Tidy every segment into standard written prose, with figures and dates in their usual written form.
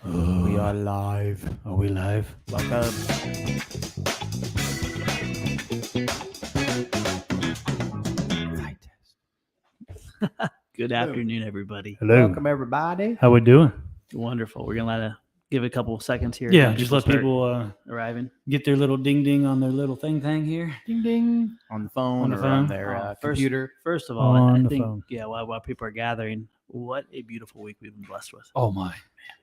We are live. Are we live? Welcome. Good afternoon, everybody. Hello. Welcome, everybody. How we doing? Wonderful. We're gonna give it a couple of seconds here. Yeah, when just let start people arriving. get their little ding ding on their little thing here. Ding ding. On the phone On the or phone? on their First- computer. First of all, On I the think phone. while people are gathering, what a beautiful week we've been blessed with. Oh my.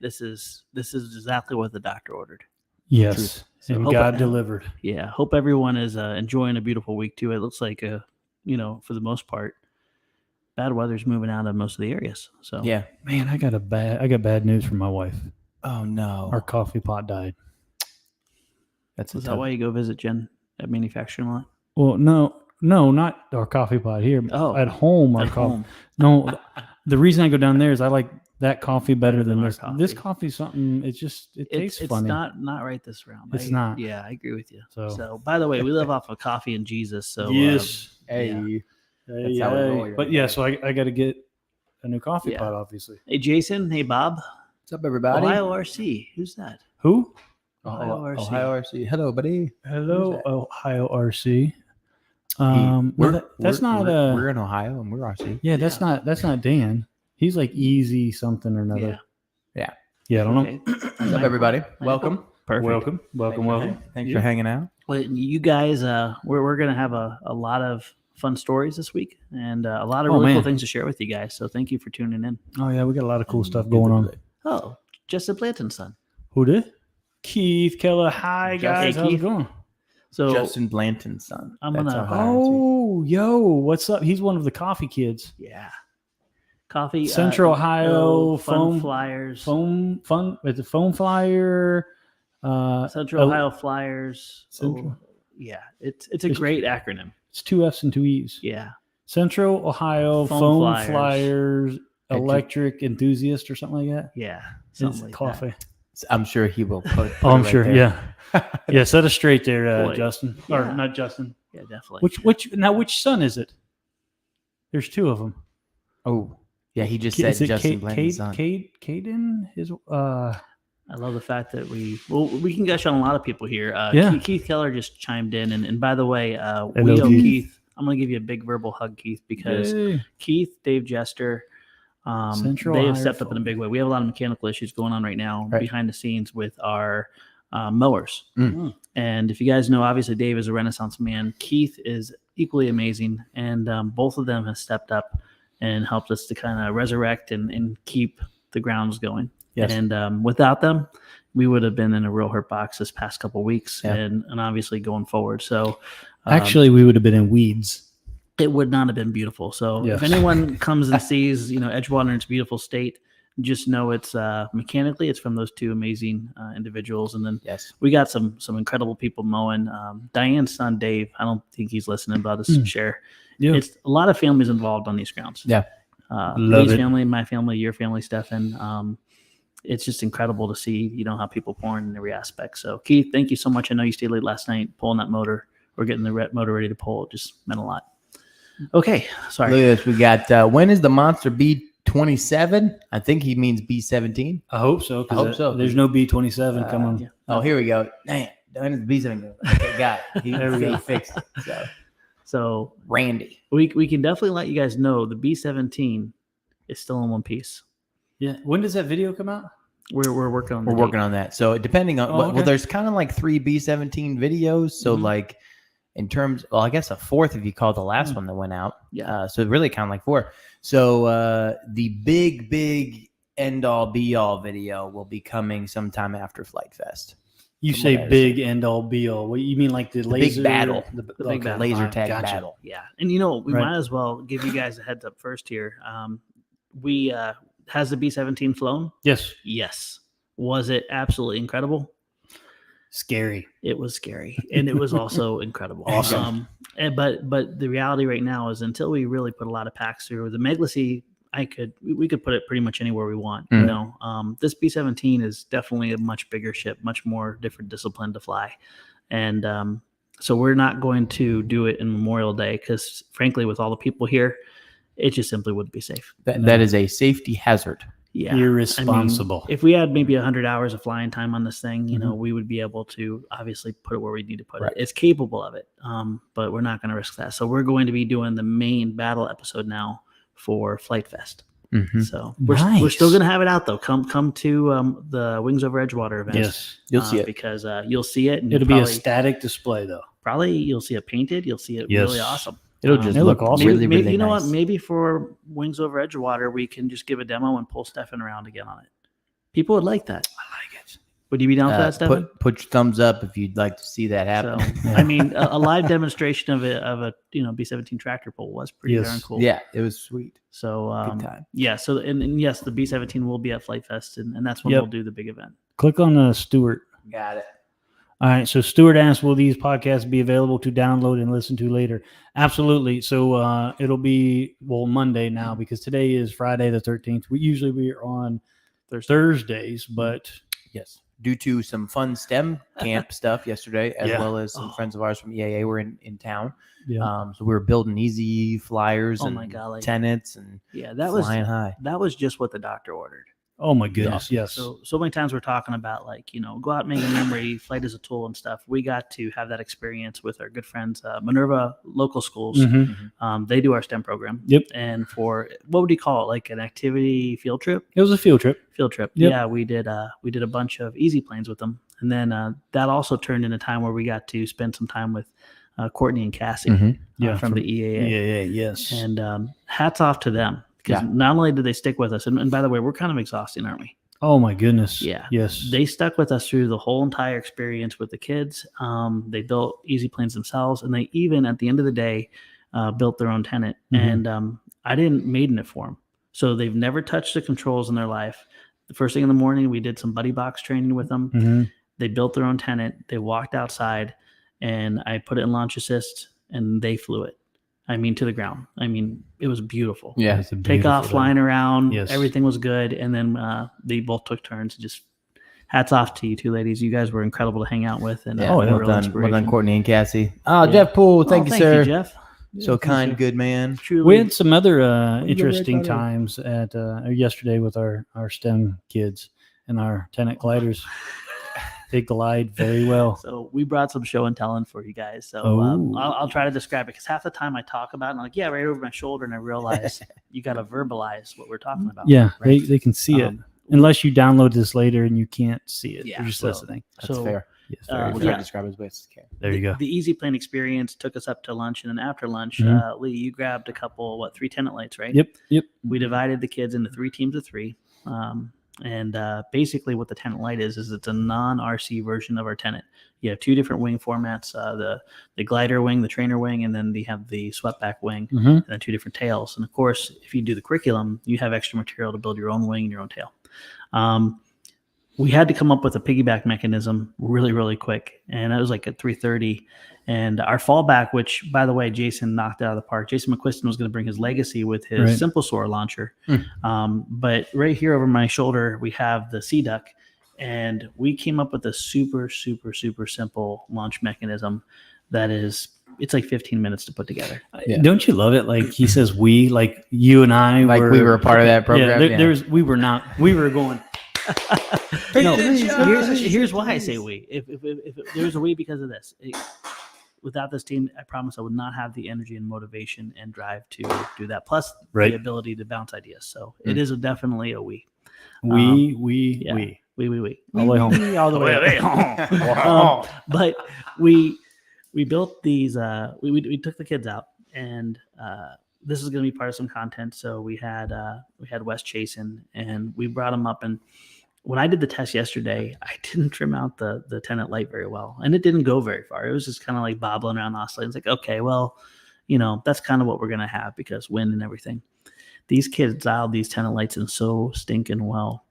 This is exactly what the doctor ordered. Yes. So And hope God it- delivered. Yeah, hope everyone is enjoying a beautiful week too. It looks like for the most part, bad weather's moving out of most of the areas. So Yeah. Man, I got bad news from my wife. Oh no. Our coffee pot died. That's a is that tough. why you go visit Jen at manufacturing lot? Well, no, not our coffee pot here. Oh, At home, our At coffee. home. No, the reason I go down there is I like that coffee better than our this. coffee. This coffee's something. It tastes It's funny. not right this round. It's not. Yeah, I agree with you. So- So, by the way, we live off of coffee and Jesus. So yes. Hey. Yeah. That's how we roll here. But yeah, so I got to get a new coffee Yeah. pot, obviously. Hey, Jason. Hey, Bob. What's up, everybody? Ohio RC. Who's that? Who? Ohio RC. Ohio RC. Hello, buddy. Hello, that? Ohio RC. We're, That's not We're in Ohio and we're RC. yeah, that's not Dan. He's like easy something or another. Yeah, I don't know. Okay. What's up, everybody? Welcome. Perfect. Welcome. Thanks for hanging out. Well, you guys, we're gonna have a lot of fun stories this week and a lot of Oh, really cool man. things to share with you guys. So thank you for tuning in. Oh yeah, we got a lot of cool stuff going on. Oh, Justin Blanton's son. Who did? Keith Keller. Hi Justin- guys, Hey, how's it Keith. going? So Justin Blanton's son. I'm That's gonna- Ohio RC. Oh, yo, what's up? He's one of the coffee kids. yeah, coffee. Central Ohio fun foam flyers. Foam fun. It's a foam flyer. Central oh, Ohio Flyers. Central. Yeah, it's a There's- great acronym. It's 2 F's and 2 E's. Yeah, Central Ohio Foam Foam Flyers. Flyers Electric Enthusiast or something like that. yeah, It's something like coffee. I'm sure he will put Oh, I'm it right sure. there. Yeah, yeah. Set us straight there, Boy. Justin. Or Yeah. not Justin. that. Yeah, definitely. Which son is it? There's 2 of them. Oh, yeah. He just said Justin Blanton's son. Caden is I love the fact that we can gush on a lot of people here. Yeah. Keith Keller just chimed in, and by the way, we Hello, owe Keith. Keith. I'm going to give you a big verbal hug, Keith, because Yay. Keith, Dave Jester, Central they have Ohio stepped up in a Foam. big way. We have a lot of mechanical issues going on right now Right. behind the scenes with our mowers. Mm. And if you guys know, obviously Dave is a Renaissance man. Keith is equally amazing, and both of them have stepped up and helped us to kind of resurrect and keep the grounds going. Yes. And without them, we would have been in a real hurt box this past couple of weeks, Yeah. and obviously going forward. So Actually, we would have been in weeds. it would not have been beautiful. So Yes. if anyone comes and sees, Edgewater in its beautiful state, just know it's mechanically it's from those 2 amazing individuals. And then Yes. we got some incredible people mowing. Diane's son Dave, I don't think he's listening, but I'll just share. Yeah. It's a lot of families involved on these grounds. Yeah. Love Lee's it. family, my family, your family, Stefan. It's just incredible to see, how people pouring in every aspect. So Keith, thank you so much. I know you stayed late last night pulling that motor or getting the motor ready to pull. It just meant a lot. Okay. Sorry. Look at this. We got when is the Monster B27? I think he means B17. I hope so. 'cause I hope so. There's no B27 coming. yeah. Oh, here we go. Damn. When is the B17? Okay, got it. There we He go. fixed it. So, So Randy. we can definitely let you guys know the B17 is still in one piece. Yeah. When does that video come out? We're working on the We're working on that. So depending on, Oh, well, okay. there's kind of like 3 B17 videos. So Mhm. like in terms, well, I guess a 4th if you call the last one that went out. Yeah. So really kind of like 4. So the big end all be all video will be coming sometime after Flight Fest. You From say what I big end all be all. What you mean, like the big laser battle. The big battle. Laser Alright, tag gotcha. battle. Yeah. And we Right. might as well give you guys a heads up first here. We has the B17 flown? Yes. Yes. Was it absolutely incredible? Scary. It was scary, and it was also incredible. Awesome. But the reality right now is until we really put a lot of packs through the Meglacy, we could put it pretty much anywhere we want. Mhm. This B17 is definitely a much bigger ship, much more different discipline to fly, and so we're not going to do it in Memorial Day because, frankly, with all the people here, it just simply wouldn't be safe. That is a safety hazard. Yeah. I Irresponsible. mean, if we had maybe 100 hours of flying time on this thing, you know, we would be able to obviously put it where we need to put it. It's capable of it, but we're not going to risk that. So we're going to be doing the main battle episode now for Flight Fest. So we're still going to have it out though. Come to the Wings Over Edgewater event. Yes, you'll see it because you'll see it. And it'll be a static display though. Probably you'll see it painted. You'll see it really awesome. It'll just look awesome. really, maybe, really you know nice. what? Maybe for Wings Over Edgewater, we can just give a demo and pull Stefan around again on it. People would like that. I like it. Would you be down for that, Stefan? Put your thumbs up if you'd like to see that happen. So, I mean, a live demonstration of a B-17 tractor pull was pretty darn cool. Yeah, it was sweet. So good time. Yeah. So and yes, the B-17 will be at Flight Fest, and that's when we'll do the big event. Click on Stuart. Got it. All right. So Stuart asked, will these podcasts be available to download and listen to later? Absolutely. So it'll be, Monday now because today is Friday the 13th. We are on Thursdays, but yes, due to some fun STEM camp stuff yesterday, as well as some friends of ours from EAA were in town. Yeah. So we were building easy flyers and tenants and flying high. That was just what the doctor ordered. Oh my goodness. Yes. So many times we're talking about go out and make a memory, flight as a tool and stuff. We got to have that experience with our good friends, Minerva Local Schools. They do our STEM program. Yep. And for, what would you call it? Like an activity field trip? It was a field trip. Yep. Yeah. We did a bunch of easy planes with them. And then that also turned into time where we got to spend some time with Courtney and Cassie from the EAA. EAA, yes. And hats off to them. Because not only did they stick with us, and by the way, we're kind of exhausting, aren't we? Oh my goodness. Yeah. Yes. They stuck with us through the whole entire experience with the kids. They built easy planes themselves, and they even at the end of the day built their own tenant. And I didn't maiden it for them, so they've never touched the controls in their life. The first thing in the morning, we did some buddy box training with them. They built their own tenant. They walked outside, and I put it in launch assist, and they flew it. I mean, to the ground. I mean, it was beautiful. Yeah. Take off, flying around. Yes. Everything was good. And then they both took turns. Just hats off to you two ladies. You guys were incredible to hang out with. And well done, Courtney and Cassie. Jeff Poole. Thank you, sir. You, Jeff. So kind, good man. Truly. We had some other interesting times at yesterday with our STEM kids and our tenant gliders. They glide very well. So we brought some show and telling for you guys. So I'll try to describe it because half the time I talk about it, and I'm like, right over my shoulder, and I realize you got to verbalize what we're talking about. Yeah, right? they can see it. Unless you download this later and you can't see it. Yeah, you're just listening. That's fair. Yes, we'll try to describe it as best as we can. There you go. The easy plane experience took us up to lunch, and then after lunch, Lee, you grabbed a couple, 3 tenant lights, right? Yep. We divided the kids into 3 teams of 3. And basically what the tenant light is it's a non-RC version of our tenant. You have 2 different wing formats, the glider wing, the trainer wing, and then they have the swept-back wing, and then 2 different tails. And, of course, if you do the curriculum, you have extra material to build your own wing and your own tail. We had to come up with a piggyback mechanism really, really quick, and that was like at 3:30. And our fallback, which, by the way, Jason knocked out of the park. Jason McQuiston was going to bring his legacy with his Simple Soar launcher. But right here over my shoulder, we have the Sea Duck, and we came up with a super, super, super simple launch mechanism that is, it's like 15 minutes to put together. Don't you love it? Like he says, like you and I, we were a part of that program. We were not. We were going. No, here's why I say we. If there's a we because of this. Without this team, I promise I would not have the energy and motivation and drive to do that. Plus the ability to bounce ideas. So it is definitely a we. We. All the way home. But we built these. We took the kids out, and this is going to be part of some content. So we had Wes chasing, and we brought him up. And when I did the test yesterday, I didn't trim out the tenant light very well, and it didn't go very far. It was just kind of like bobbling around, oscillating. It's like, okay, well, that's kind of what we're going to have because wind and everything. These kids dialed these tenant lights in so stinking well.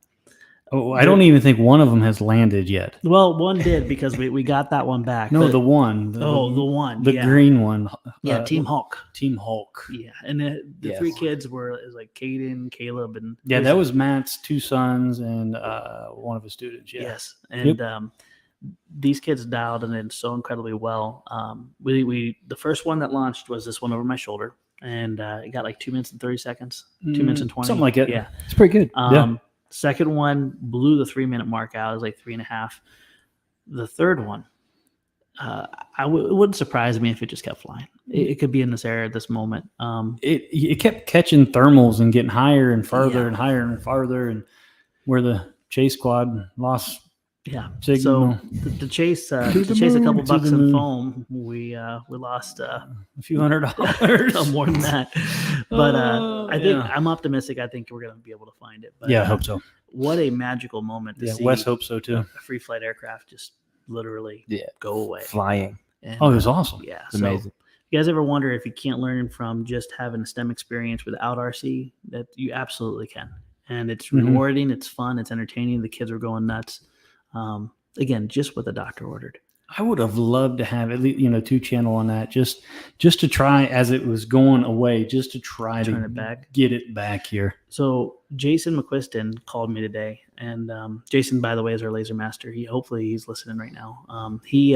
Oh, I don't even think one of them has landed yet. Well, one did because we got that one back. No, the one. The one. The green one. Yeah, Team Hulk. Team Hulk. Yeah, and the 3 kids were like Caden, Caleb, and that was Matt's 2 sons and one of his students. Yeah. Yes, and these kids dialed it in so incredibly well. We the first one that launched was this one over my shoulder, and it got like 2 minutes and 30 seconds, 2 minutes and 20, something like it. Yeah, it's pretty good. Second one blew the 3-minute mark out. It was like 3.5. The third one, it wouldn't surprise me if it just kept flying. It could be in this area at this moment. It kept catching thermals and getting higher and farther and higher and farther, and where the chase squad lost. Yeah. Signal. So to chase a couple bucks in foam, we lost a few $100. More than that. But I think I'm optimistic. I think we're going to be able to find it. But, I hope so. What a magical moment to see. Wes hopes so too. A free flight aircraft just literally go away. Flying. And, it was awesome. Yeah. It's amazing. You guys ever wonder if you can't learn from just having a STEM experience without RC? That you absolutely can. And it's rewarding. It's fun. It's entertaining. The kids are going nuts. Again, just what the doctor ordered. I would have loved to have at least 2-channel on that, just to try as it was going away, just to try Turn to it back. get it back here. So Jason McQuiston called me today, and Jason, by the way, is our laser master. Hopefully he's listening right now. He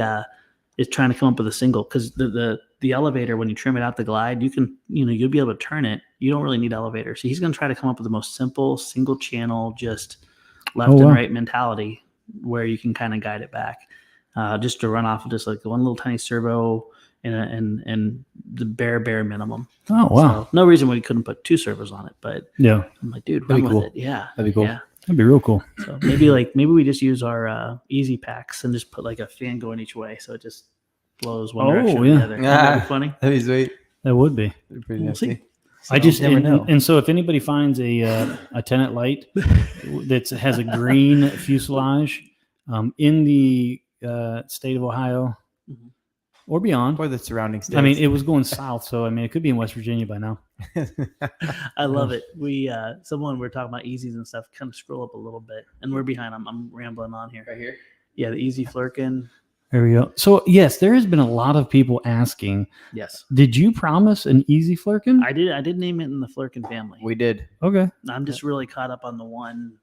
is trying to come up with a single, because the elevator, when you trim it out the glide, you can you'll be able to turn it. You don't really need elevator, so he's going to try to come up with the most simple single channel, just left and right mentality, where you can kind of guide it back, just to run off of just like one little tiny servo and the bare minimum. Oh wow! So, no reason why we couldn't put 2 servos on it, but I'm like, dude, run with it. Yeah, that'd be cool. Yeah. That'd be real cool. So maybe we just use our easy packs and just put like a fan going each way, so it just blows one direction or the other. That'd be funny. That'd be sweet. That would be. Pretty We'll nasty. see. So I just never know. And so if anybody finds a Tenet light that has a green fuselage in the state of Ohio or beyond, or the surrounding states. I mean, it was going south, so I mean, it could be in West Virginia by now. I love it. We we're talking about Easies and stuff. Kind of scroll up a little bit, and we're behind. I'm rambling on here. Right here. Yeah, the Easy Flurkin. There we go. So yes, there has been a lot of people asking. Yes. Did you promise an Easy Flurkin? I did. I did name it in the Flurkin family. We did. Okay. I'm just really caught up on the one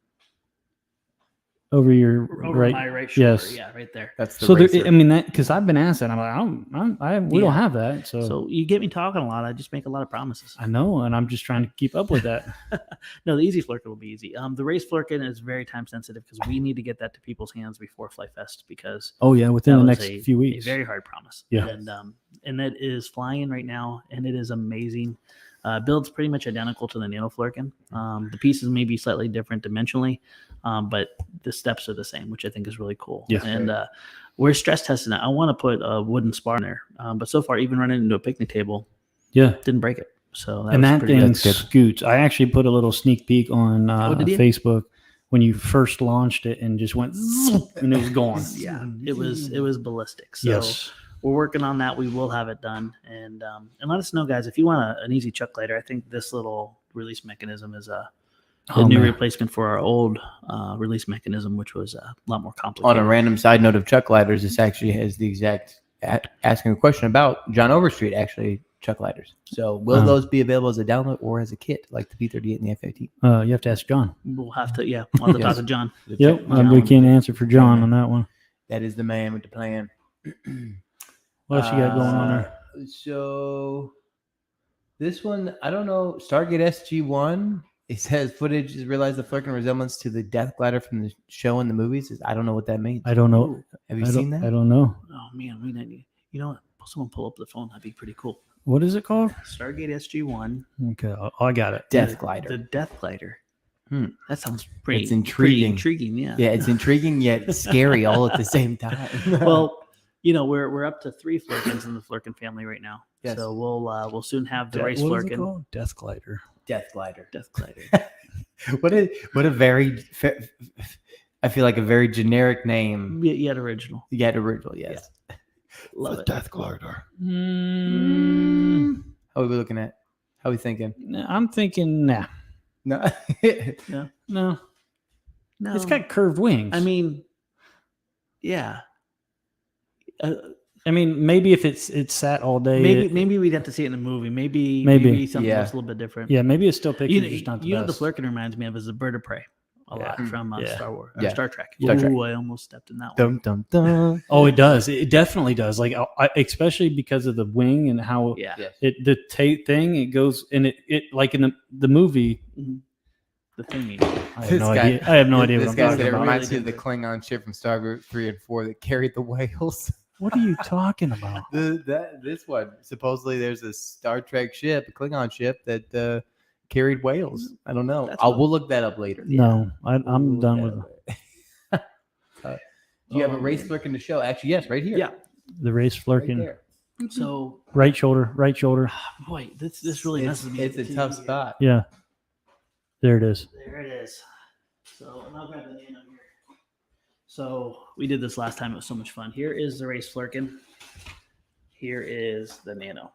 over your over my right shoulder. Yes. Yeah, right there. That's the so racer. there, I mean that because I've been asked that. I'm like, we don't have that. So you get me talking a lot. I just make a lot of promises. I know, and I'm just trying to keep up with that. No, the Easy Flurkin will be easy. The race Flurkin is very time sensitive because we need to get that to people's hands before Flight Fest, because within the next a, few weeks. A very hard promise. Yeah. And that is flying right now, and it is amazing. Build's pretty much identical to the Nano Flurkin. The pieces may be slightly different dimensionally, but the steps are the same, which I think is really cool. Yeah. And we're stress testing it. I want to put a wooden spar in there, but so far, even running into a picnic table, didn't break it. So that thing scoots. I actually put a little sneak peek on Facebook when you first launched it, and just went and it was gone. Yeah, it was ballistic. So we're working on that. We will have it done, and let us know, guys, if you want an easy chuck glider. I think this little release mechanism is a new replacement for our old release mechanism, which was a lot more complicated. On a random side note of chuck gliders, this actually has the exact asking a question about John Overstreet, actually, chuck gliders. So will those be available as a download or as a kit, like the P-38 and the F-18? You have to ask John. We'll have to, I'll have to talk to John. Yep, we can't answer for John on that one. That is the man with the plan. What else you got going on there? So this one, I don't know. Stargate SG-1. It says footage has realized the Flurkin resemblance to the Death Glider from the show and the movies. I don't know what that means. I don't know. Have you seen that? I don't know. Oh man, we need. You know what? Someone pull up the phone. That'd be pretty cool. What is it called? Stargate SG-1. Okay, I got it. Death Glider. The Death Glider. That sounds pretty. It's intriguing. Intriguing, yeah. Yeah, it's intriguing yet scary all at the same time. Well, we're up to 3 Flurkins in the Flurkin family right now. Yes. So we'll soon have the race what is it Flurkin. called? Death Glider. Death Glider. Death Glider. What a very, I feel like a very generic name. Yet original. Yet original, yes. Yeah. Love it. Death Glider. How are we looking at? How are we thinking? I'm thinking, nah. No. No. No. It's got curved wings. I mean, yeah. I mean, maybe if it's sat all day. Maybe we'd have to see it in a movie. Maybe something else a little bit different. Yeah, maybe it's still pictures. Just not the best. The Flurkin reminds me of is a bird of prey a lot from Star Wars, Star Trek. Star Trek. Ooh, I almost stepped in that one. Dum, dum, dum. Oh, it does. It definitely does. Like, especially because of the wing and how the thing it goes, and it like in the movie, the thingy. I have no idea. I have no idea what I'm talking It about. reminds me of the Klingon ship from Star Trek 3 and 4 that carried the whales. What are you talking about? This one. Supposedly there's a Star Trek ship, a Klingon ship that carried whales. I don't know. We'll look that up later. No, I'm done with it. Do you have a race Flurkin to show? Actually, yes, right here. Yeah. The race Flurkin. Right there. So right shoulder. boy, this really messes me. It's a tough spot. Yeah. There it is. There it is. So I'll grab the nano here. So we did this last time. It was so much fun. Here is the race Flurkin. Here is the nano.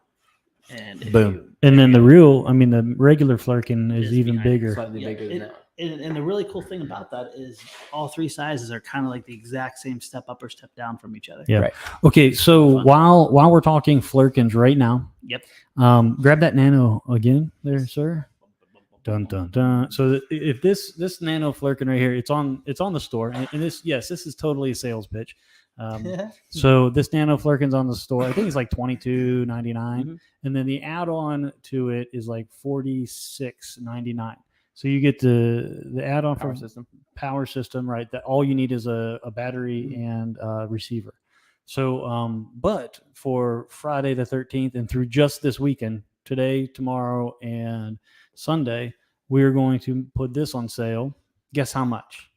And boom. And then the regular Flurkin is even bigger. Slightly bigger than that. And the really cool thing about that is all three sizes are kind of like the exact same step up or step down from each other. Yeah. Right. Okay. So while we're talking Flurkins right now, yep. Grab that nano again there, sir. Dun dun dun. So if this nano Flurkin right here, it's on the store, and this is totally a sales pitch. So this nano Flurkin's on the store. I think it's like $22.99, and then the add-on to it is like $46.99. So you get the add-on power system, right? That all you need is a battery and a receiver. So, but for Friday the 13th and through just this weekend, today, tomorrow, and Sunday, we're going to put this on sale. Guess how much?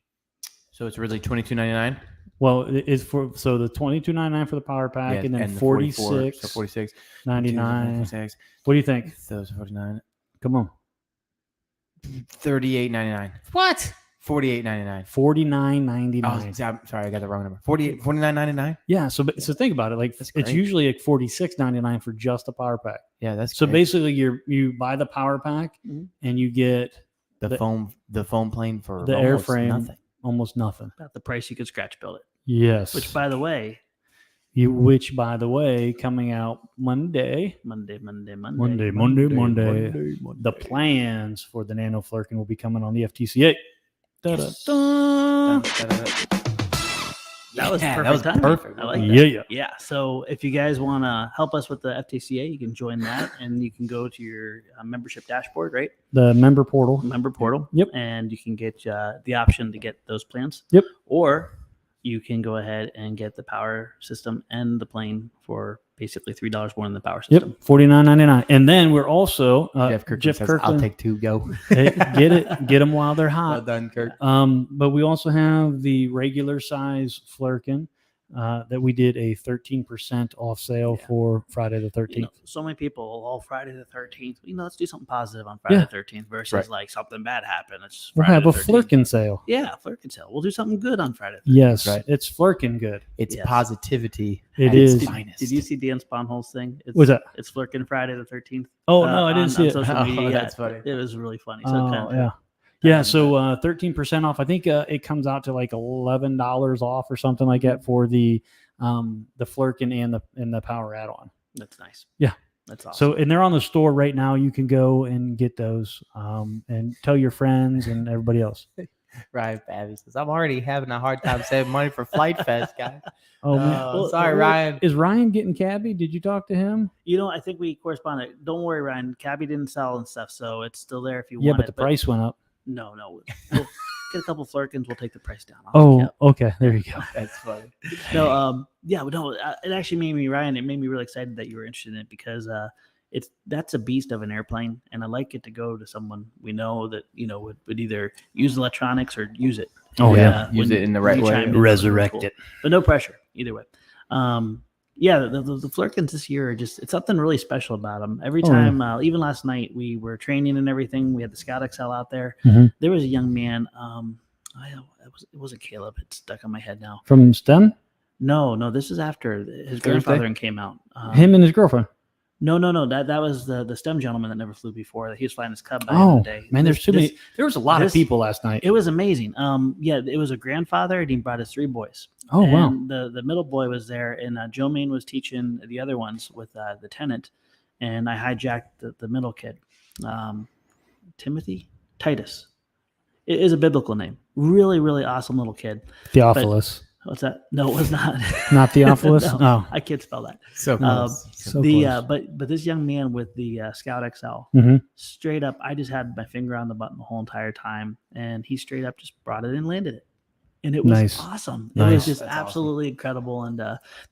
So it's really $22.99. Well, it's the $22.99 for the power pack, and then $46.99. What do you think? Those 49. Come on. $38.99. What? $48.99. $49.99. Oh, sorry, I got the wrong number. $49.99. Yeah. So think about it. Like it's usually like $46.99 for just a power pack. Yeah, that's so great. basically you buy the power pack and you get the foam plane for the airframe. Almost nothing. About the price you could scratch build it. Yes. Which by the way, coming out Monday. Monday. The plans for the Nano Flurkin will be coming on the FTCA. Yes. That was perfect. I like that. Yeah. So if you guys want to help us with the FTCA, you can join that, and you can go to your membership dashboard, right? The member portal. Yep. And you can get the option to get those plans. Yep. Or you can go ahead and get the power system and the plane for basically $3 more than the power system. Yep, $49.99. And then we're also Jeff Kirkland. I'll take two. Go. Hey, get them while they're hot. Well done, Kirk. But we also have the regular size Flurkin that we did a 13% off sale for Friday the 13th. So many people, Friday the 13th. Let's do something positive on Friday the 13th versus like something bad happened. It's we'll have a Flurkin sale. Yeah, Flurkin sale. We'll do something good on Friday. Yes, it's Flurkin good. It's positivity. It is. Finest. Did you see Dan Sponholz's thing? What's that? It's Flurkin Friday the 13th. Oh no, I didn't see it. Social media. That's funny. It was really funny. So yeah. So 13% off. I think it comes out to like $11 off or something like that for the Flurkin and the power add-on. That's nice. Yeah, that's awesome. So and they're on the store right now. You can go and get those and tell your friends and everybody else. Ryan Babby says, I'm already having a hard time saving money for Flight Fest, guys. Oh, man. Sorry, Ryan. Is Ryan getting Cabby? Did you talk to him? I think we corresponded. Don't worry, Ryan. Cabby didn't sell and stuff, so it's still there if you want it. Yeah, but the price went up. No. We'll get a couple Flurkins. We'll take the price down. Okay. There you go. That's funny. It actually made me, Ryan, it made me really excited that you were interested in it because that's a beast of an airplane, and I like it to go to someone we know that would either use electronics or use it. Use it in the right way. Resurrect it, but no pressure either way. The Flurkins this year are just, it's something really special about them. Every time, even last night, we were training and everything. We had the Scout XL out there. Mm-hmm. There was a young man. It wasn't Caleb. It's stuck on my head now. From STEM? No. This is after his grandfather came out. Him and his girlfriend. No. That was the STEM gentleman that never flew before. He was flying his Cub back in the day. Man, there's too many. There was a lot of people last night. It was amazing. It was a grandfather, and he brought his three boys. Oh, wow. The middle boy was there, and Joe Main was teaching the other ones with the tenant, and I hijacked the middle kid, Titus. It is a biblical name. Really, really awesome little kid. Theophilus. What's that? No, it was not. Not Theophilus? No, Oh. I can't spell that. So close. So close. But this young man with the Scout XL, Mhm. straight up, I just had my finger on the button the whole entire time, and he straight up just brought it and landed it. And it was Nice. awesome. Nice. It was just That's absolutely incredible. And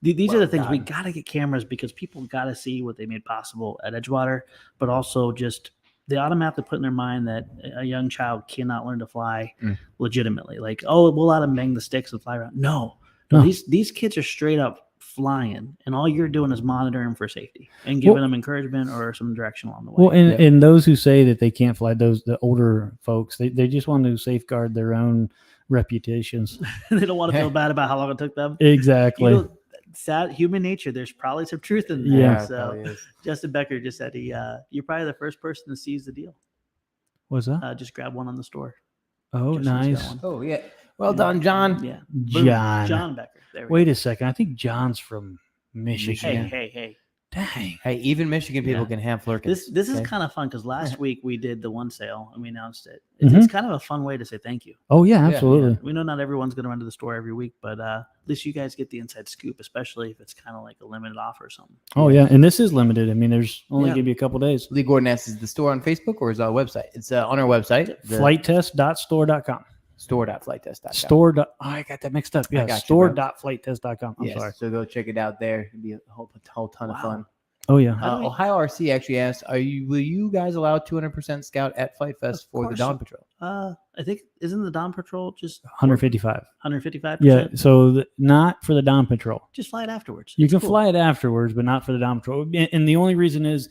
these are the things we got to get cameras because people got to see what they made possible at Edgewater, but also just they automatically put in their mind that a young child cannot learn to fly legitimately. Like, oh, we'll let them bang the sticks and fly around. No. These kids are straight up flying, and all you're doing is monitoring for safety and giving them encouragement or some direction along the way. Well, and those who say that they can't fly, the older folks, they just want to safeguard their own reputations. They don't want to feel bad about how long it took them. Exactly. Sad human nature. There's probably some truth in that. Yeah, so Justin Becker just said you're probably the first person to seize the deal. What's that? Just grab one on the store. Oh, Justin's nice. Oh yeah. Well done, John. Yeah. John Becker. There Wait a second. I think John's from Michigan. Hey. Dang. Hey, even Michigan people can have flirkins. This is kind of fun because last week we did the one sale and we announced it. It's kind of a fun way to say thank you. Oh yeah, absolutely. Yeah. We know not everyone's going to run to the store every week, but at least you guys get the inside scoop, especially if it's kind of like a limited offer or something. Oh yeah, and this is limited. I mean, there's only going to be a couple days. Lee Gordon asks, is the store on Facebook or is it our website? It's on our website. Flighttest.store.com. Store.flighttest.com. I got that mixed up. Yeah, got you, store.flighttest.com. I'm sorry. So go check it out there. It'll be a whole ton of fun. Oh yeah. Ohio RC actually asked, will you guys allow 200% scout at Flight Fest for the Dawn Patrol? I think isn't the Dawn Patrol just 155? 155%? Yeah. So not for the Dawn Patrol. Just fly it afterwards. You can fly it afterwards, but not for the Dawn Patrol. And the only reason is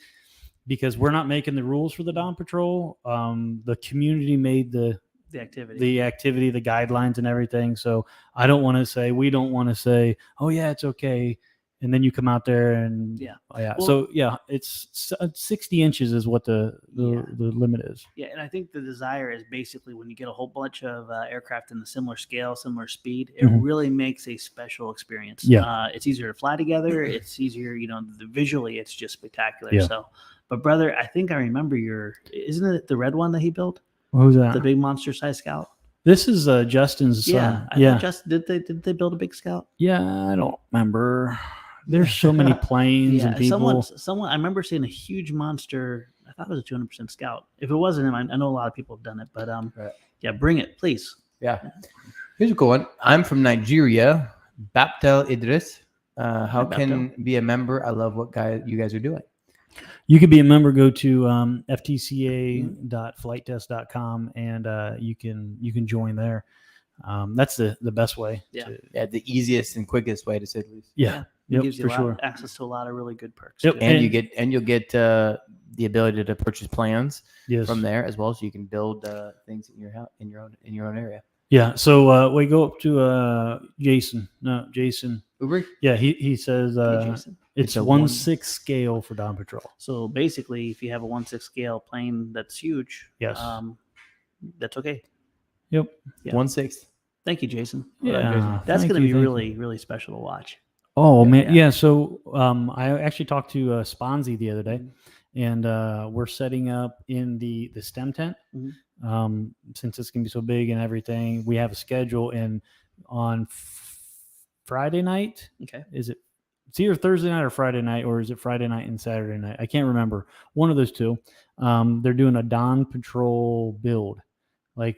because we're not making the rules for the Dawn Patrol. The community made the activity, the guidelines and everything. So we don't want to say, oh yeah, it's okay. And then you come out there and well, so it's 60 inches is what the limit is. Yeah. And I think the desire is basically when you get a whole bunch of aircraft in the similar scale, similar speed, it really makes a special experience. Yeah. It's easier to fly together. It's easier, visually it's just spectacular. Yeah. So, but brother, I think I remember isn't it the red one that he built? What was that? The big monster size Scout. This is Justin's son. Did they build a big Scout? Yeah, I don't remember. There's so many planes and people. Someone I remember seeing a huge monster. I thought it was a 200% Scout. If it wasn't him, I know a lot of people have done it, but bring it, please. Yeah. Here's a cool one. I'm from Nigeria. Baptel Idris. How can be a member? I love what you guys are doing. You could be a member. Go to ftca.flighttest.com and you can join there. That's the best way. The easiest and quickest way to say the least. Yeah. It gives you access to a lot of really good perks. Yep. And you'll get the ability to purchase plans from there as well, so you can build things in your house in your own area. Yeah. So we go up to Jason. No, Jason. Uber? Yeah. He says it's a 1/6 scale for Dawn Patrol. So basically, if you have a 1/6 scale plane that's huge, that's okay. Yep. Yeah. 1/6. Thank you, Jason. Yeah. That's going to be really, really special to watch. Oh man, yeah. So I actually talked to Sponzi the other day, and we're setting up in the STEM tent. Since it's gonna be so big and everything, we have a schedule. And on Friday night, it's either Thursday night or Friday night, or is it Friday night and Saturday night? I can't remember. One of those two. They're doing a Dawn Patrol build, nice.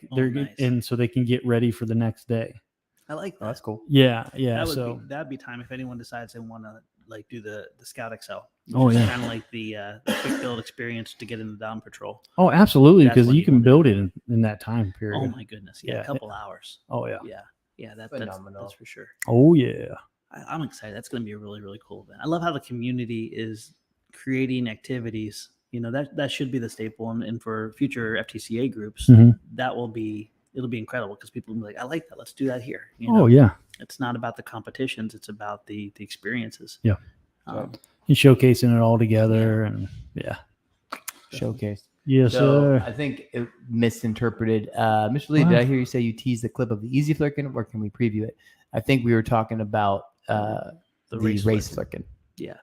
And so they can get ready for the next day. I like that. Oh, that's cool. Yeah. That'd be time if anyone decides they want to do the Scout XL. Oh yeah, kind of like the quick build experience to get into Dawn Patrol. Oh, absolutely, because you can build it in that time period. Oh my goodness, a couple hours. Oh yeah, that's for sure. Oh yeah, I'm excited. That's going to be a really, really cool event. I love how the community is creating activities. That should be the staple, and for future FTCA groups, it'll be incredible because people will be like, I like that. Let's do that here. Oh yeah. It's not about the competitions. It's about the experiences. Yeah. And showcasing it all together and showcase. Yes, so sir. I think it misinterpreted. Mr. Lee, did I hear you say you teased the clip of the Easy Flirkin, or can we preview it? I think we were talking about the race Flirkin. Yeah.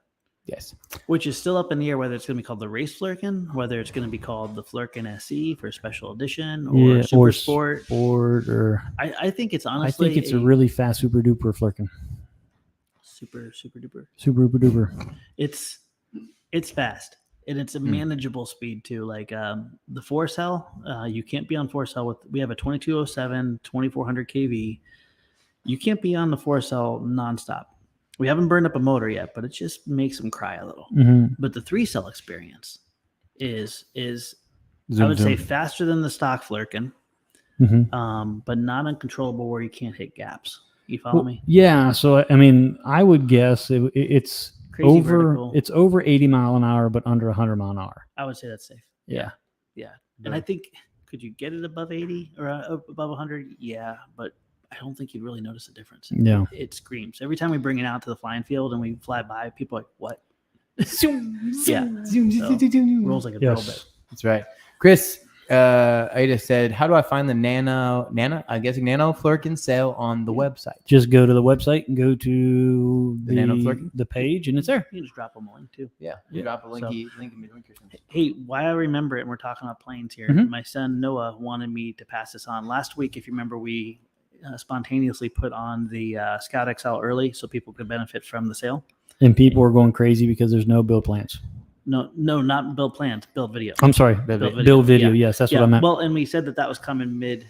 Yes. Which is still up in the air whether it's going to be called the Race Flurkin, whether it's going to be called the Flurkin SE for special edition or Super Sport. Or I think it's honestly. I think it's a really fast super duper Flurkin. Super duper. Super duper. It's fast. And it's a manageable speed too. Like the 4Cell, you can't be on 4Cell we have a 2207, 2400 kV. You can't be on the 4Cell nonstop. We haven't burned up a motor yet, but it just makes them cry a little. Mm-hmm. But the 3Cell experience is I would say faster than the stock Flurkin, but not uncontrollable where you can't hit gaps. You follow me? Yeah. So I mean, I would guess it's crazy vertical. It's over 80 mile an hour, but under 100 mile an hour. I would say that's safe. Yeah. And I think could you get it above 80 or above 100? Yeah, but I don't think you'd really notice a difference. Yeah. It screams. Every time we bring it out to the flying field and we fly by, people are like, what? Rolls like a drill bit. That's right. Chris, Ada said, how do I find the Nano Flurkin sale on the website? Just go to the website and go to the Nano Flurkin? The page, and it's there. You can just drop them a link too. Yeah. Drop a link in between. Hey, why I remember it, and we're talking about planes here. My son Noah wanted me to pass this on. Last week, if you remember, we spontaneously put on the Scout XL early so people could benefit from the sale. And people are going crazy because there's no build plans. No, not build plans, build video. I'm sorry, build video. Yes, that's what I meant. Well, and we said that was coming mid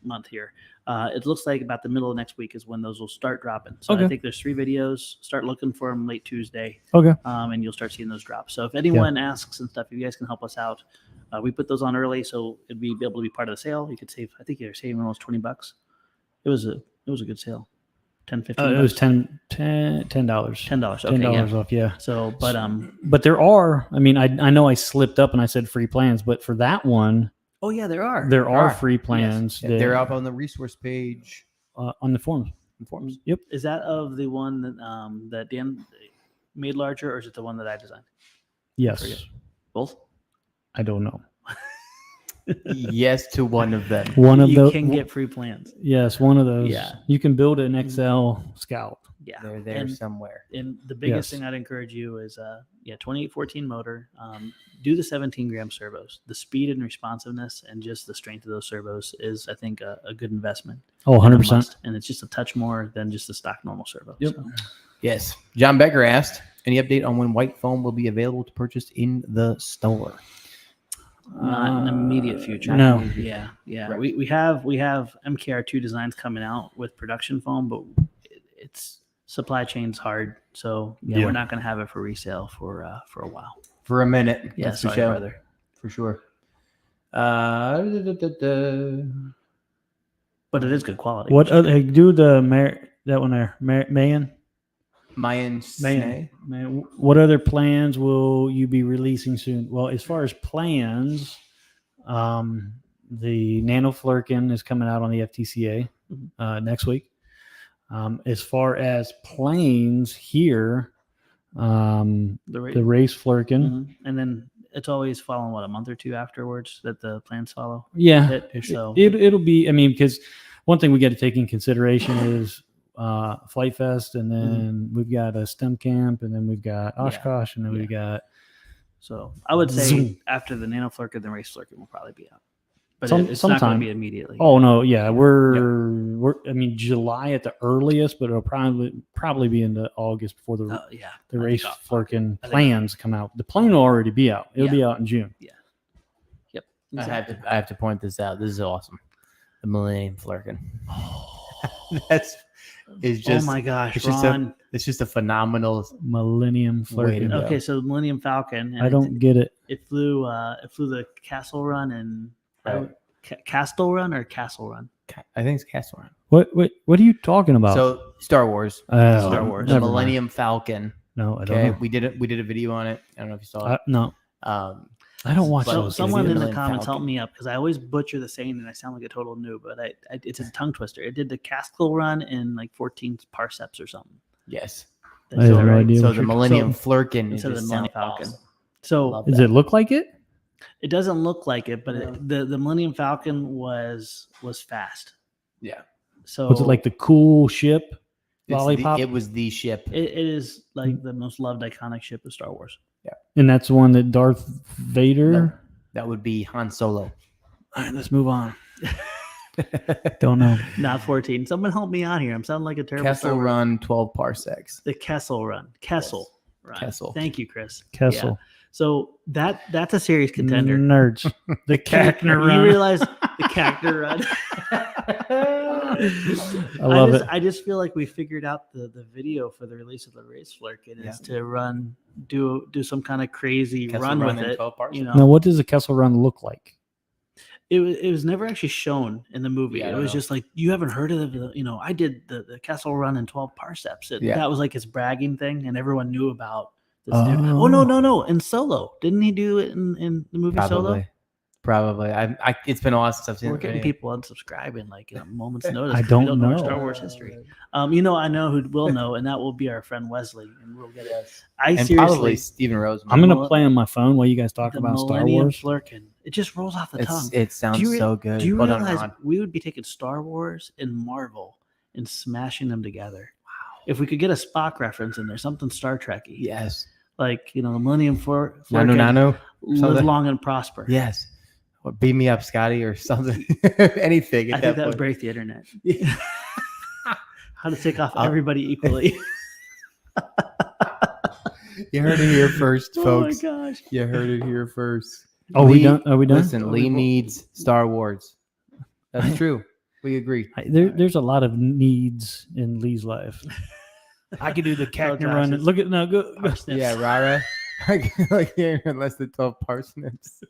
month here. It looks like about the middle of next week is when those will start dropping. So I think there's 3 videos. Start looking for them late Tuesday. Okay. And you'll start seeing those drop. So if anyone asks and stuff, if you guys can help us out, we put those on early, so it'd be able to be part of the sale. You could save. I think you're saving almost $20. It was a good sale. $10, $15. It was $10. $10. Okay, $10 off. Yeah. So, but there are. I mean, I know I slipped up and I said free plans, but for that one, oh yeah, there are free plans. Yes. They're up on the resource page on the forums. Yep. Is that of the one that that Dan made larger, or is it the one that I designed? Yes. Both. I don't know. Yes to one of them. You can get free plans. Yes, one of those. Yeah. You can build an XL Scout. Yeah. They're there somewhere. And the biggest thing I'd encourage you is 2814 motor. Do the 17-gram servos. The speed and responsiveness and just the strength of those servos is, I think, a good investment. Oh, 100%. And it's just a touch more than just the stock normal servo. Yep. So. Yes. John Becker asked, any update on when white foam will be available to purchase in the store? Not in the immediate future. No. Yeah. Right. We have MKR2 designs coming out with production foam, but it's supply chain's hard. So we're not going to have it for resale for a while. For a minute. Yeah, that's for sorry, brother. For sure. But it is good quality. What other do that one there? Mayan? Mayan. What other plans will you be releasing soon? Well, as far as plans, the Nano Flurkin is coming out on the FTCA next week. As far as planes here, the Race Flurkin, and then it's always following a month or two afterwards that the plans follow. Yeah, so it'll be. I mean, because one thing we got to take in consideration is Flight Fest, and then we've got a STEM camp, and then we've got Oshkosh, and then we've got. So I would say after the Nano Flurkin, the Race Flurkin will probably be out, but it's not going to be immediately. Oh no, yeah, we're. I mean, July at the earliest, but it'll probably be into August before the Race Flurkin plans come out. The plane will already be out. It'll be out in June. Yeah. Yep. Exactly. I have to point this out. This is awesome. The Millennium Flurkin. It's just, oh my gosh, it's just a phenomenal Millennium Flurkin. Okay, so Millennium Falcon. I don't get it. It flew the Castle Run and Castle Run or Castle Run. I think it's Castle Run. What are you talking about? So Star Wars. Star Wars. The Millennium Falcon. No, I don't know. We did a video on it. I don't know if you saw it. No. I don't watch those. Someone in the comments help me up because I always butcher the saying and I sound like a total noob, but it's a tongue twister. It did the Castle Run in like 14 parsecs or something. Yes. I have no idea. So the Millennium Flurkin instead of the Millennium Falcon. Awesome. So does it look like it? It doesn't look like it, but the Millennium Falcon was fast. Yeah. So was it like the cool ship? lollipop. It was the ship. It is like the most loved iconic ship of Star Wars. Yeah. And that's the one that Darth Vader. No, that would be Han Solo. All right, let's move on. Don't know. Not 14. Someone help me out here. I'm sounding like a terrible Kessel Run, 12 parsecs. The Kessel Run. Kessel. Yes. Run. Kessel. Thank you, Chris. Kessel. Yeah. So that's a serious contender. Nerds. The Cacner Run. You realize the Cacner Run. I love it. I just feel like we figured out the video for the release of the race Flurkin is to run, do some kind of crazy Kessel run with in it. 12 parsecs. You know, Now, what does a Kessel Run look like? it was never actually shown in the movie. Yeah, it was just like, you haven't heard of the, I did the Kessel Run in 12 parsecs. That was like his bragging thing, and everyone knew about this dude. Oh, no. In Solo. Didn't he do it in the movie Solo? Probably. I it's been a while since I've seen it. We're getting people unsubscribing like a moment's notice. I don't know our Star Wars history. I know who will know, and that will be our friend Wesley, and we'll get it. Seriously, probably Stephen Roseman. I'm gonna play on my phone while you guys talk about Star Wars. Flurkin. It just rolls off the tongue. It sounds so good. Do you realize we would be taking Star Wars and Marvel and smashing them together? Wow! If we could get a Spock reference in there, something Star Trek-y. Yes. Like the Millennium Flurkin. Nano. Live long and prosper. Yes. Or beam me up, Scotty, or something. Anything. I think that would break the internet. How to take off everybody equally. You heard it here first, folks. Oh my gosh! You heard it here first. Oh, we done? Are we done? Listen, Lee needs Star Wars. That's true. We agree. There's a lot of needs in Lee's life. I could do the Cacner Run. Look at go. Yeah, Rara. Like less than 12 parsnips.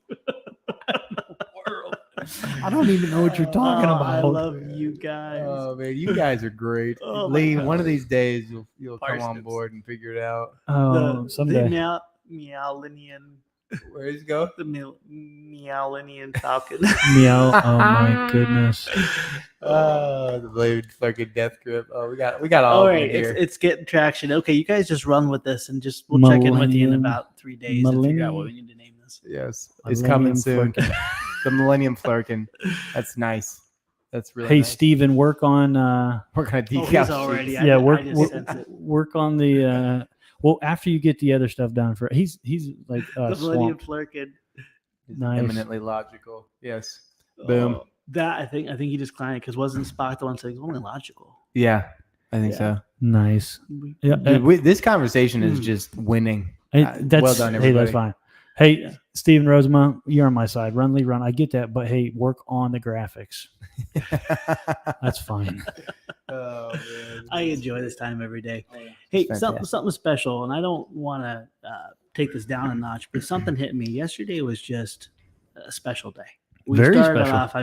I don't even know what you're talking about. I love you guys. Oh man, you guys are great. Lee, one of these days you'll come on board and figure it out. Oh, someday. The Meowlinian. Where does it go? The Meowlinian Falcon. Meow. Oh my goodness. Oh, the Blade fucking death grip. Oh, we got all right. Here. It's getting traction. Okay, you guys just run with this, and we'll check in with you in about 3 days and figure out what we need to name this. Yes, it's coming soon. The Millennium Flurkin. That's nice. That's really. Hey, nice. Steven, work on decal already. Yeah, work on the. Well, after you get the other stuff done for he's like the Millennium Flurkin. Nice. Eminently logical. Yes. Boom. That I think he just climbed because wasn't Spock the one saying it's only logical? Yeah, I think so. Nice. Yeah, dude, this conversation is just winning. That's, well done, everybody. Hey, that's fine. Hey, Steven Rosemont, you're on my side. Run, Lee, run. I get that, but hey, work on the graphics. That's fine. Oh, man. I enjoy this time every day. Hey, something special, and I don't want to take this down a notch, but something hit me. Yesterday was just a special day. We started off,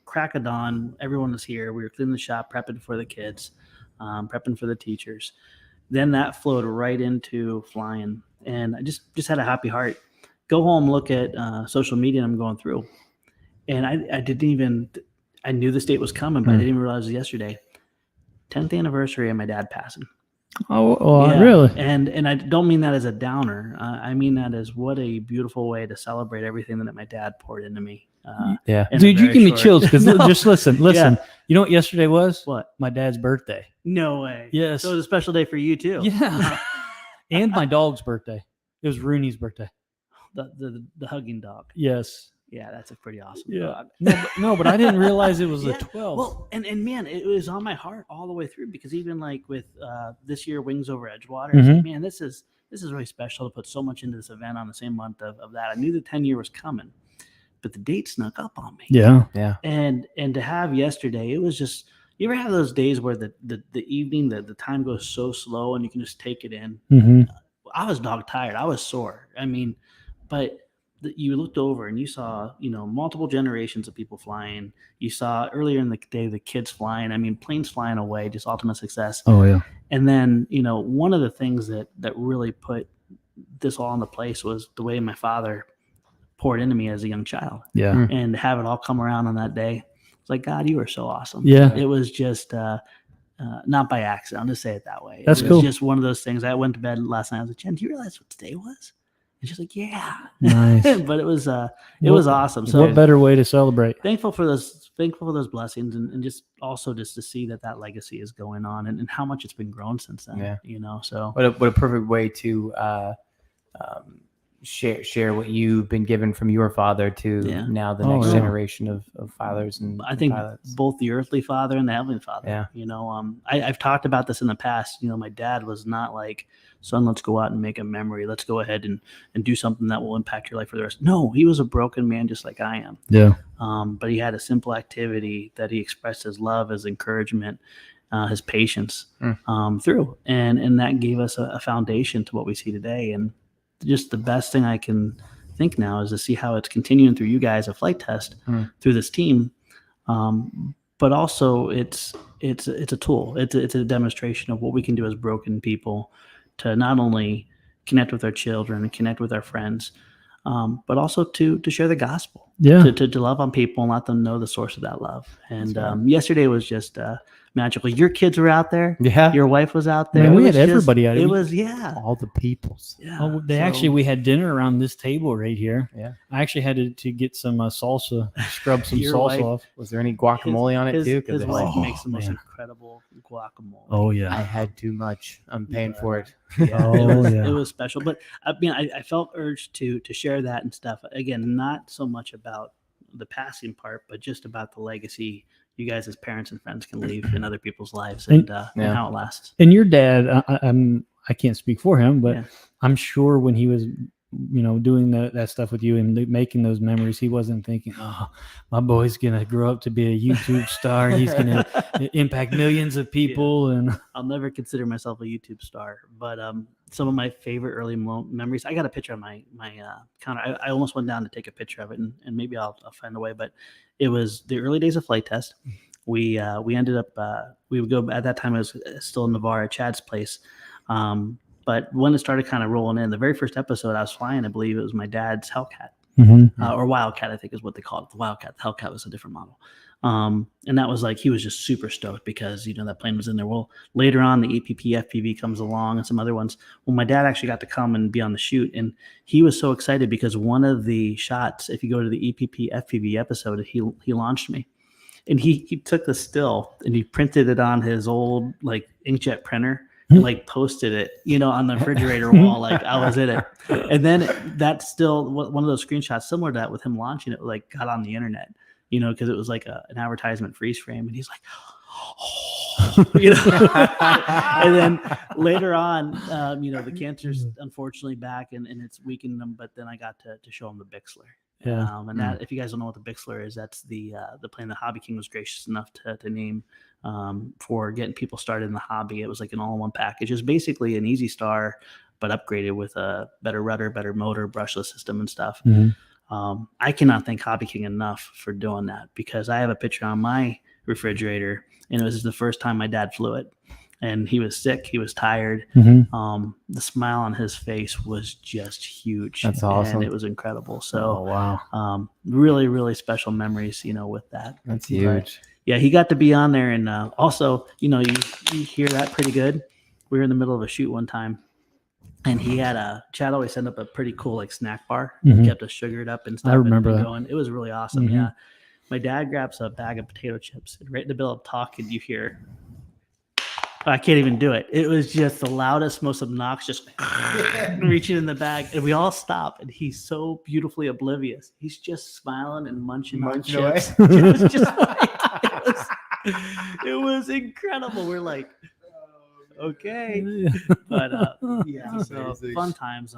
crack of dawn. Everyone was here. We were cleaning the shop, prepping for the kids, prepping for the teachers. Then that flowed right into flying, and I just had a happy heart. Go home, look at social media, and I'm going through, and I didn't even. I knew this date was coming, but I didn't even realize it was yesterday. 10th anniversary of my dad passing. Oh, yeah. Really? And I don't mean that as a downer. I mean that as what a beautiful way to celebrate everything that my dad poured into me. Dude, you give me chills because just listen. Yeah. You know what yesterday was? What? My dad's birthday. No way. Yes. So it was a special day for you too. Yeah. And my dog's birthday. It was Rooney's birthday. The hugging dog. Yes. Yeah, that's a pretty awesome dog. But I didn't realize it was a 12. Well, and man, it was on my heart all the way through because even like with this year Wings Over Edgewater, I was like, man, this is really special to put so much into this event on the same month of that. I knew the 10-year was coming, but the date snuck up on me. Yeah. And to have yesterday, it was just. You ever have those days where the evening, the time goes so slow and you can just take it in? Mm-hmm. I was dog tired. I was sore. But you looked over and you saw, multiple generations of people flying. You saw earlier in the day the kids flying. Planes flying away, just ultimate success. Oh yeah. And then one of the things that really put this all into place was the way my father poured into me as a young child. Yeah. And to have it all come around on that day. It's like, God, you are so awesome. Yeah. It was just not by accident. I'll just say it that way. That's it was cool. Just one of those things. I went to bed last night. I was like, Jen, do you realize what today was? And she's like, yeah. Nice. But it was awesome. So what better way to celebrate? Thankful for those blessings, and just to see that legacy is going on, and how much it's been grown since then. Yeah. So what a perfect way to share what you've been given from your father to now the next generation of fathers and I think pilots. Both the earthly father and the heavenly father. Yeah. I've talked about this in the past. My dad was not like, son, let's go out and make a memory. Let's go ahead and do something that will impact your life for the rest. No, he was a broken man just like I am. Yeah. But he had a simple activity that he expressed his love, his encouragement, his patience through. And that gave us a foundation to what we see today. And just the best thing I can think now is to see how it's continuing through you guys, a flight test through this team. But also it's a tool. It's a demonstration of what we can do as broken people to not only connect with our children and connect with our friends, but also to share the gospel, to love on people and let them know the source of that love. And yesterday was just magical. Your kids were out there. Yeah. Your wife was out there. Man, we had everybody out. It was all the peoples. Yeah. Oh, we had dinner around this table right here. Yeah. I actually had to get some salsa, scrub some salsa off. Was there any guacamole on it too? His wife makes the most incredible guacamole. Oh yeah. I had too much. I'm paying for it. Yeah. It was special. But I felt urged to share that and stuff. Again, not so much about the passing part, but just about the legacy you guys as parents and friends can leave in other people's lives and how it lasts. And your dad, I can't speak for him, but I'm sure when he was, doing that stuff with you and making those memories, he wasn't thinking, oh, my boy's going to grow up to be a YouTube star. He's going to impact millions of people. And I'll never consider myself a YouTube star, but some of my favorite early memories, I got a picture on my counter. I almost went down to take a picture of it, and maybe I'll find a way, but it was the early days of flight test. We ended up, we would go, at that time I was still in Navarre at Chad's place. But when it started kind of rolling in, the very first episode I was flying, I believe it was my dad's Hellcat, or Wildcat, I think is what they call it. The Wildcat. The Hellcat was a different model. And that was like, he was just super stoked because, that plane was in there. Well, later on, the EPP FPV comes along and some other ones. Well, my dad actually got to come and be on the shoot. And he was so excited because one of the shots, if you go to the EPP FPV episode, he launched me. And he took the still and he printed it on his old inkjet printer and posted it, on the refrigerator wall, like I was in it. And then that's still one of those screenshots similar to that with him launching it, got on the internet, because it was like an advertisement freeze frame. And he's like, and then later on, the cancer's unfortunately back and it's weakening him. But then I got to show him the Bixler. And that, if you guys don't know what the Bixler is, that's the plane that Hobby King was gracious enough to name for getting people started in the hobby. It was like an all-in-one package. It was basically an Easy Star, but upgraded with a better rudder, better motor, brushless system and stuff. I cannot thank Hobby King enough for doing that because I have a picture on my refrigerator, and it was the first time my dad flew it. And he was sick. He was tired. The smile on his face was just huge. That's awesome. And it was incredible. So, wow. Really, really special memories, with that. That's huge. Yeah, he got to be on there. And also, you hear that pretty good. We were in the middle of a shoot one time. And he had Chad always sent up a pretty cool snack bar. He kept us sugared up and stuff. I remember that. Going. It was really awesome. Yeah. My dad grabs a bag of potato chips. And right in the middle of talking, you hear... I can't even do it. It was just the loudest, most obnoxious reaching in the bag. And we all stop. And he's so beautifully oblivious. He's just smiling and munching on chips. It was just it was incredible. We're like, okay. But so fun times.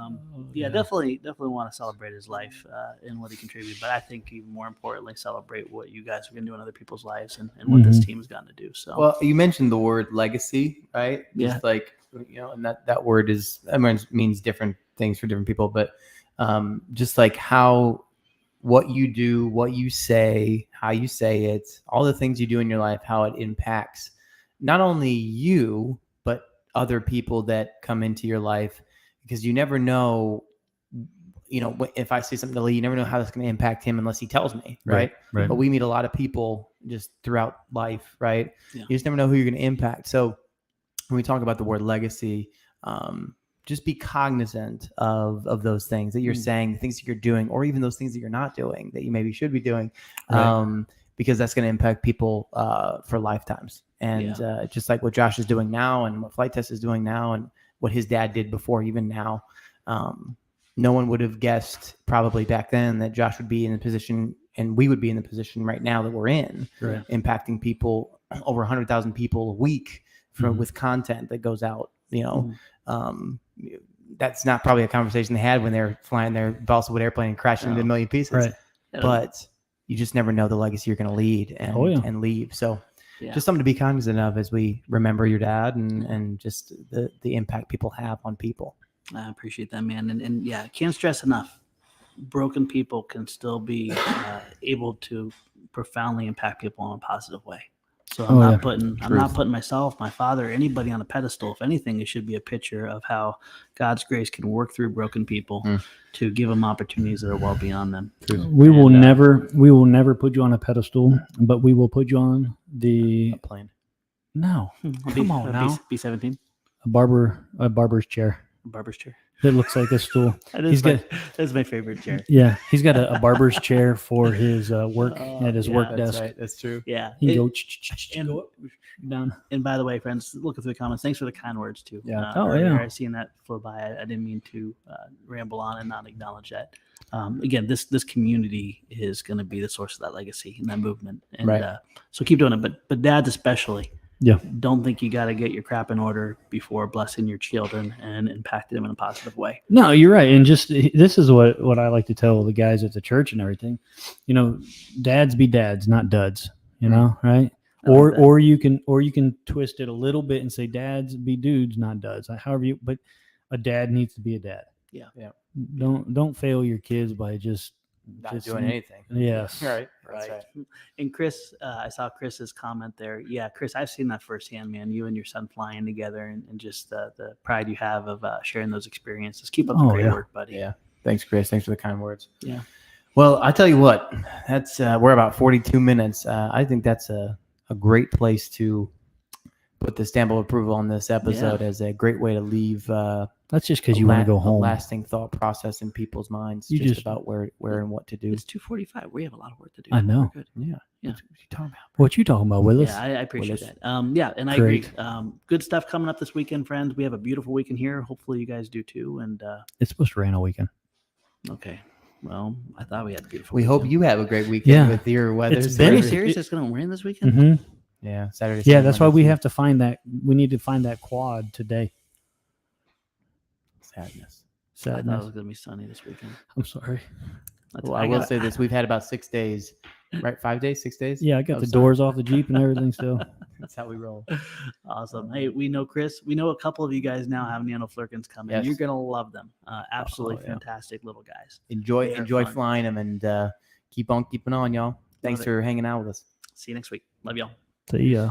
Definitely want to celebrate his life and what he contributed. But I think even more importantly, celebrate what you guys are going to do in other people's lives and what this team has gotten to do. So, well, you mentioned the word legacy, right? Yeah. Just and that word means different things for different people, but just what you do, what you say, how you say it, all the things you do in your life, how it impacts not only you, but other people that come into your life, because you never know, if I say something to Lee, you never know how that's going to impact him unless he tells me. Right. But we meet a lot of people just throughout life. Right. Yeah. You just never know who you're going to impact. So when we talk about the word legacy, just be cognizant of those things that you're saying, the things that you're doing, or even those things that you're not doing that you maybe should be doing, because that's going to impact people for lifetimes. And just like what Josh is doing now, and what Flight Test is doing now, and what his dad did before, even now, no one would have guessed probably back then that Josh would be in the position, and we would be in the position right now that we're in, impacting people, over 100,000 people a week with content that goes out. That's not probably a conversation they had when they're flying their balsa wood airplane and crashing into a million pieces. But you just never know the legacy you're going to lead and leave. So just something to be cognizant of as we remember your dad and just the impact people have on people. I appreciate that, man. And can't stress enough. Broken people can still be able to profoundly impact people in a positive way. So I'm not putting myself, my father, anybody on a pedestal. If anything, it should be a picture of how God's grace can work through broken people to give them opportunities that are well beyond them. We will never put you on a pedestal, but we will put you on a plane. No, come on now. B-17. A barber's chair. Barber's chair. It looks like a stool. That's my favorite chair. Yeah, he's got a barber's chair for his work at his work desk. Right. That's true. Yeah, he go up, down. And by the way, friends, looking through the comments, thanks for the kind words too. Yeah. I seen that flow by. I didn't mean to ramble on and not acknowledge that. Again, this community is going to be the source of that legacy and that movement, and so keep doing it. But dads especially. Yeah. Don't think you got to get your crap in order before blessing your children and impacting them in a positive way. No, you're right. And just this is what I like to tell the guys at the church and everything. Dads be dads, not duds. Right? Or you can twist it a little bit and say dads be dudes, not duds. But a dad needs to be a dad. Yeah. Don't fail your kids by just doing anything. Yes. Right. And Chris, I saw Chris's comment there. Yeah, Chris, I've seen that firsthand, man. You and your son flying together and just the pride you have of sharing those experiences. Keep up the great work, buddy. Yeah. Thanks, Chris. Thanks for the kind words. Yeah. Well, I tell you what, that's we're about 42 minutes. I think that's a great place to put the stamp of approval on this episode as a great way to leave. That's just because you want to go home. Lasting thought process in people's minds, just about where and what to do. It's 2:45. We have a lot of work to do. I know. Good. Yeah. What you talking about, Willis? Yeah, I appreciate that. And I agree. Good stuff coming up this weekend, friends. We have a beautiful weekend here. Hopefully, you guys do too. And it's supposed to rain all weekend. Okay. Well, I thought we had a beautiful. We hope you have a great weekend with your weather. Are you serious? It's going to rain this weekend? Mm-hmm. Yeah, Saturday. Yeah, that's why we have to find that. We need to find that quad today. Sadness. I thought it was going to be sunny this weekend. I'm sorry. Well, I will say this: we've had about 6 days, right? 5 days, 6 days. Yeah, I got the doors off the Jeep and everything. Still, that's how we roll. Awesome. Hey, we know Chris. We know a couple of you guys now have Nano Flurkins coming. Yes. You're gonna love them. Absolutely fantastic little guys. Enjoy flying them, and keep on keeping on, y'all. Thanks for hanging out with us. See you next week. Love y'all. See ya.